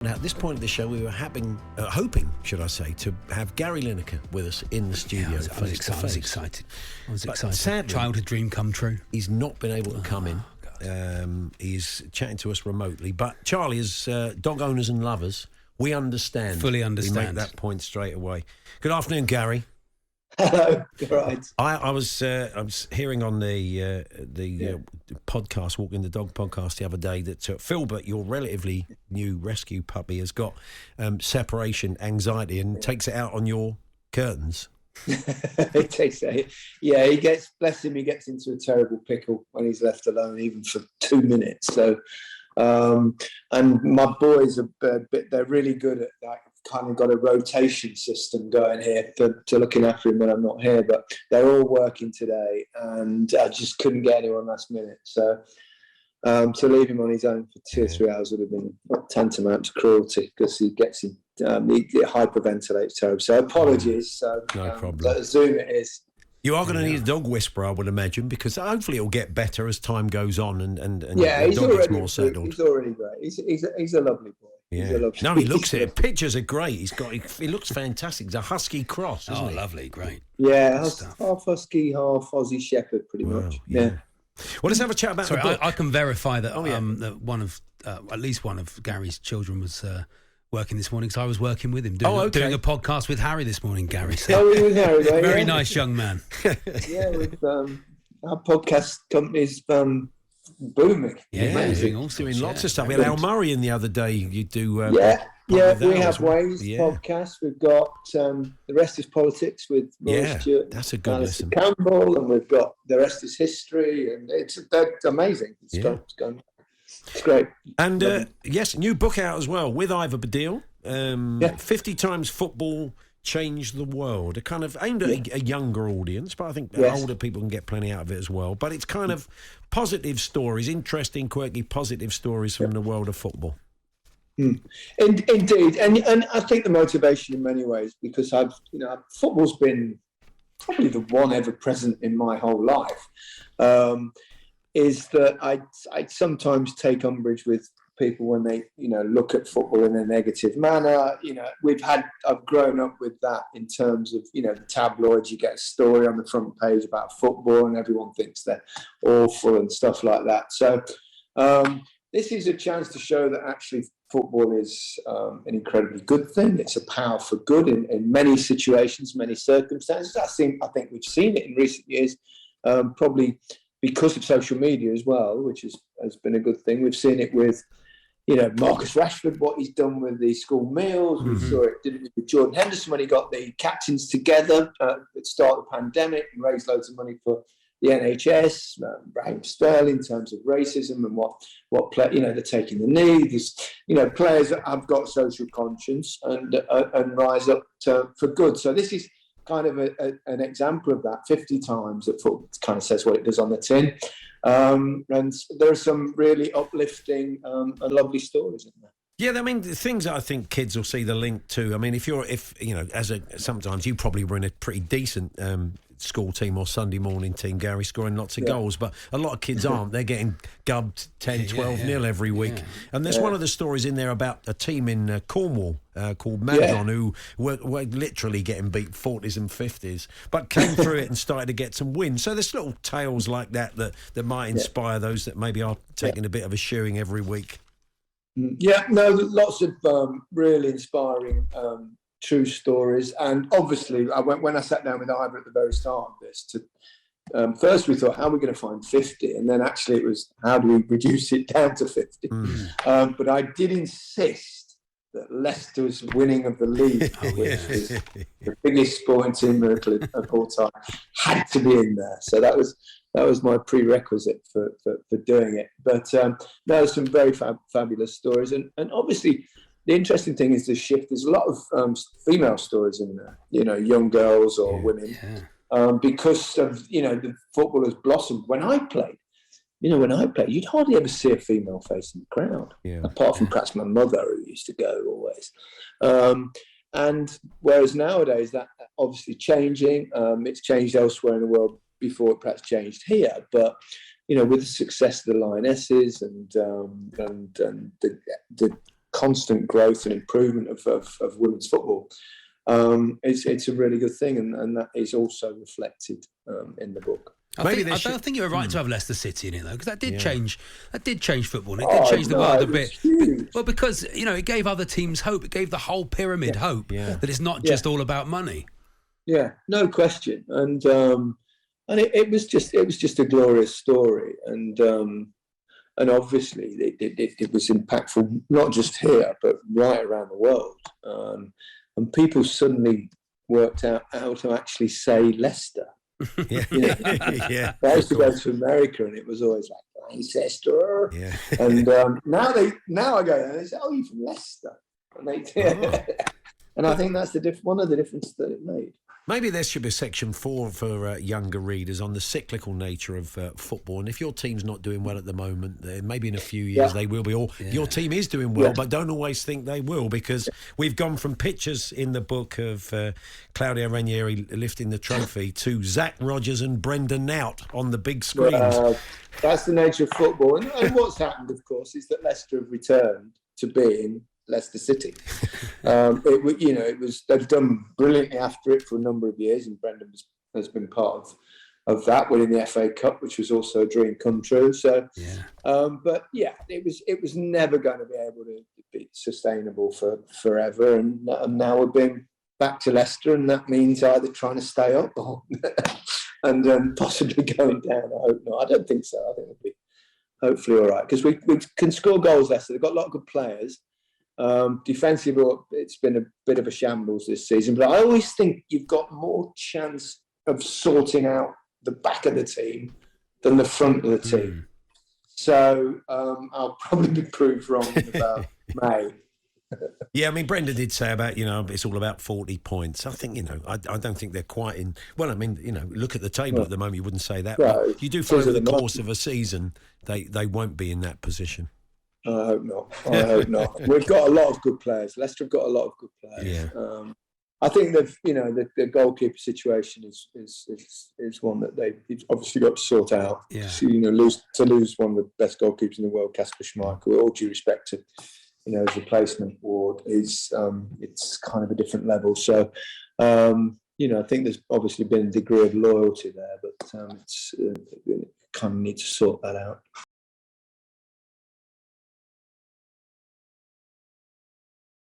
Now, at this point of the show, we were hoping, should I say, to have Gary Lineker with us in the studio. I was excited. Sadly, childhood dream come true. He's not been able to come in. He's chatting to us remotely. But Charlie, as dog owners and lovers, we understand. Fully understand. We make that point straight away. Good afternoon, Gary. Hello, right. I was hearing on the podcast, Walking the Dog podcast, the other day that Filbert, your relatively new rescue puppy, has got separation anxiety and takes it out on your curtains. It takes it. Yeah, he gets, bless him, he gets into a terrible pickle when he's left alone, even for 2 minutes. So, and my boys they're really good at that. Kind of got a rotation system going here to looking after him when I'm not here, but they're all working today, and I just couldn't get anyone last minute. So to leave him on his own for 2 or 3 hours would have been tantamount to cruelty, because he gets he hyperventilates terribly. So apologies. So no problem. Zoom it is. You are going to need a dog whisperer, I would imagine, because hopefully it'll get better as time goes on and yeah, the dog gets more settled. He's already great. He's a lovely boy. Yeah. No, he looks it. Pictures are great. He looks fantastic. He's a husky cross, isn't he? Lovely, great. Yeah, half husky, half Aussie Shepherd, pretty much. Yeah. Well, let's have a chat about the book. I can verify that. That one of at least one of Gary's children was working this morning, so I was working with him doing a podcast with Harry this morning. Gary, so with Harry, very nice young man. Yeah, with our podcast company's booming. Yeah, doing lots of stuff. We had Al Murray in the other day. You do. We have Ways podcast. We've got The Rest is Politics with Maurice Stewart. That's a good listen. Campbell, and we've got The Rest is History, and that's amazing. It's great. And yes, new book out as well with Ivor Badil. 50 times football changed the world. It kind of aimed at a younger audience, but I think older people can get plenty out of it as well. But it's kind of positive stories, interesting, quirky, positive stories from the world of football. Indeed, and I think the motivation in many ways, because football's been probably the one ever present in my whole life. Is that I sometimes take umbrage with people when they look at football in a negative manner. I've grown up with that in terms of the tabloids. You get a story on the front page about football and everyone thinks they're awful and stuff like that. So this is a chance to show that actually football is an incredibly good thing. It's a power for good in many situations, many circumstances. I think we've seen it in recent years, probably because of social media as well, which has been a good thing. We've seen it with, Marcus Rashford, what he's done with the school meals. We saw it, didn't we, with Jordan Henderson when he got the captains together at the start of the pandemic and raised loads of money for the NHS. Raheem Sterling in terms of racism and what play, they're taking the knee. There's, players that have got social conscience and rise up for good. So this is kind of an example of that. 50 times that football kind of says what it does on the tin, and there are some really uplifting and lovely stories in there. Yeah, I mean, the things that I think kids will see the link to. I mean, sometimes you probably were in a pretty decent school team or Sunday morning team, Gary, scoring lots of goals, but a lot of kids aren't. They're getting gubbed 10, 12-0 every week. Yeah. And there's one of the stories in there about a team in Cornwall called Madron who were literally getting beat 40s and 50s, but came through it and started to get some wins. So there's little tales like that might inspire those that maybe are taking a bit of a shoeing every week. Yeah, no, lots of really inspiring true stories. And obviously, when I sat down with Ivor at the very start of this, first we thought, how are we going to find 50? And then actually it was, how do we reduce it down to 50? But I did insist that Leicester's winning of the league, which is the biggest sporting miracle of all time, had to be in there. So that was my prerequisite for doing it. But there's some very fabulous stories. And obviously, the interesting thing is the shift. There's a lot of female stories in there, young girls or women, because of, the football has blossomed. When I played, you'd hardly ever see a female face in the crowd, apart from perhaps my mother, who used to go always. And whereas nowadays, that obviously changing, it's changed elsewhere in the world before it perhaps changed here. But, with the success of the Lionesses and the constant growth and improvement of women's football. It's a really good thing, and that is also reflected in the book. I think you were right to have Leicester City in it, though, because that did change football, and it did change the world a bit. Well, because it gave other teams hope. It gave the whole pyramid hope that it's not just all about money. Yeah, no question, and it was just a glorious story, and obviously it was impactful not just here but right around the world, and people suddenly worked out how to actually say Leicester. Yeah. I used to go to America, and it was always like Leicester. Yeah. And now I go there and they say, "Oh, you're from Leicester," and I think that's one of the differences that it made. Maybe there should be a section for younger readers on the cyclical nature of football. And if your team's not doing well at the moment, maybe in a few years they will be. Or your team is doing well, but don't always think they will, because we've gone from pictures in the book of Claudio Ranieri lifting the trophy to Zach Rogers and Brendan Nout on the big screens. That's the nature of football. And what's happened, of course, is that Leicester have returned to being Leicester City. They've done brilliantly after it for a number of years, and Brendan has been part of that, winning the FA Cup, which was also a dream come true. So, it was never going to be able to be sustainable for forever, and now we're being back to Leicester, and that means either trying to stay up or and possibly going down. I hope not. I don't think so. I think it'll be hopefully all right, because we can score goals. Leicester, they've got a lot of good players. Defensively, it's been a bit of a shambles this season, but I always think you've got more chance of sorting out the back of the team than the front of the team. So I'll probably be proved wrong in about May. Yeah, I mean, Brendan did say about, it's all about 40 points. I think, I don't think they're quite in... Well, I mean, look at the table at the moment, you wouldn't say that. Right. But you do find over the course of a season, they won't be in that position. I hope not. We've got a lot of good players. Leicester have got a lot of good players. Yeah. I think the goalkeeper situation is one that they've obviously got to sort out. Yeah. So, to lose one of the best goalkeepers in the world, Kasper Schmeichel, with all due respect to his replacement, Ward, it's kind of a different level. So I think there's obviously been a degree of loyalty there, but it kind of need to sort that out.